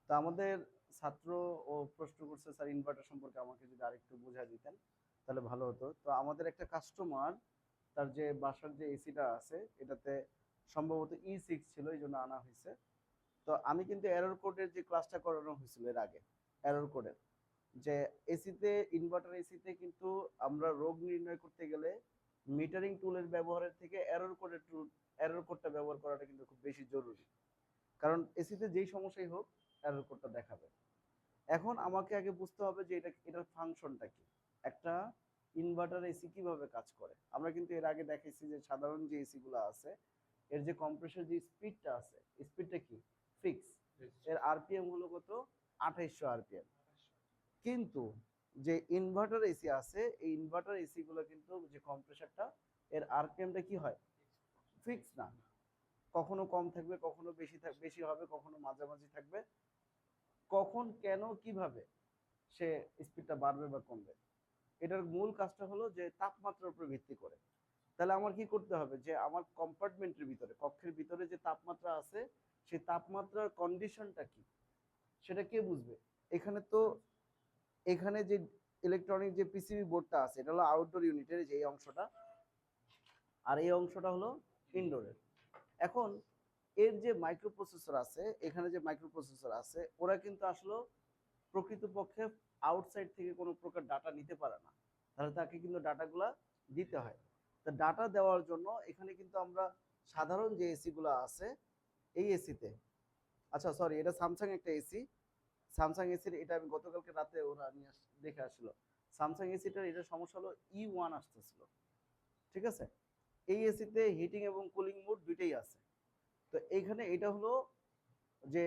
তো আমাদের ছাত্র ও প্রশ্ন করছে স্যার ইনভার্টার সম্পর্কে আমাকে যদি আরেকটু বোঝায় দিতেন তাহলে ভালো হতো। তো আমাদের একটা কাস্টমার তার যে বাসার যে এসিটা আছে এটাতে সম্ভবত E6 ছিল, এই জন্য আনা হয়েছে। তো আমি কিন্তু এরর কোডের যে ক্লাসটা করানো হয়েছিল এর আগে, এরর কোডের যে এসিতে, ইনভার্টার এসিতে কিন্তু আমরা রোগ নির্ণয় করতে গেলে মিটারিং টুলের ব্যবহারের থেকে এরর কোডের টুল, এরর কোডটা ব্যবহার করাটা কিন্তু খুব বেশি জরুরি। কারণ এসিতে যেই সমস্যাই হোক এরর কোডটা দেখাবে। এখন আমাকে আগে বুঝতে হবে যে এটার ফাংশনটা কি, একটা ইনভার্টার এসি কিভাবে কাজ করে। আমরা কিন্তু এর আগে দেখেছি যে সাধারণ যে এসি গুলো আছে এর যে কম্প্রেসর যে স্পিডটা আছে, স্পিডটা কি ফিক্স, এর আরপিএম হলো কত, 2800 আরপিএম। কিন্তু যে ইনভার্টার এসি আছে এই ইনভার্টার এসি গুলো কিন্তু যে কম্প্রেসরটা, এর আরপিএমটা কি হয়, ফিক্স না, কখনো কম থাকবে, কখনো বেশি হবে, কখনো মাঝামাঝি থাকবে, কখন কেন কিভাবে সে স্পিডটা বাড়বে বা কমবে। এটার মূল কাজটা হলো যে তাপমাত্রার উপর ভিত্তি করে। তাহলে আমার কি করতে হবে, যে আমার কম্পার্টমেন্টের ভিতরে, কক্ষের ভিতরে যে তাপমাত্রা আছে সেই তাপমাত্রার কন্ডিশনটা কি সেটা কে বুঝবে। এখানে তো, এখানে যে ইলেকট্রনিক যে পিসিবি বোর্ডটা আছে এটা হলো আউটডোর ইউনিটের যে এই অংশটা, আর এই অংশটা হলো ইনডোরের। এখন এর যে মাইক্রোপ্রসেসর আছে, এখানে যে মাইক্রোপ্রসেসর আছে ওরা কিন্তু আসলে প্রকৃতপক্ষে আউটসাইড থেকে কোনো প্রকার ডাটা নিতে পারে না, তাহলে তাকে কিন্তু ডাটাগুলা দিতে হয়। তা ডাটা দেওয়ার জন্য এখানে কিন্তু আমরা সাধারণ যে এসি গুলো আছে এই এসিতে, আচ্ছা সরি এটা স্যামসাং একটা এসি, স্যামসাং এসির এটা আমি গতকালকে রাতে ওরা নিয়ে দেখে আসলো, স্যামসাং এসিটার এটা সমস্যা হলো E1 আসতেছিল, ঠিক আছে। এই এসিতে হিটিং এবং কুলিং মোড দুইটাই আছে। তো এইখানে এটা হলো যে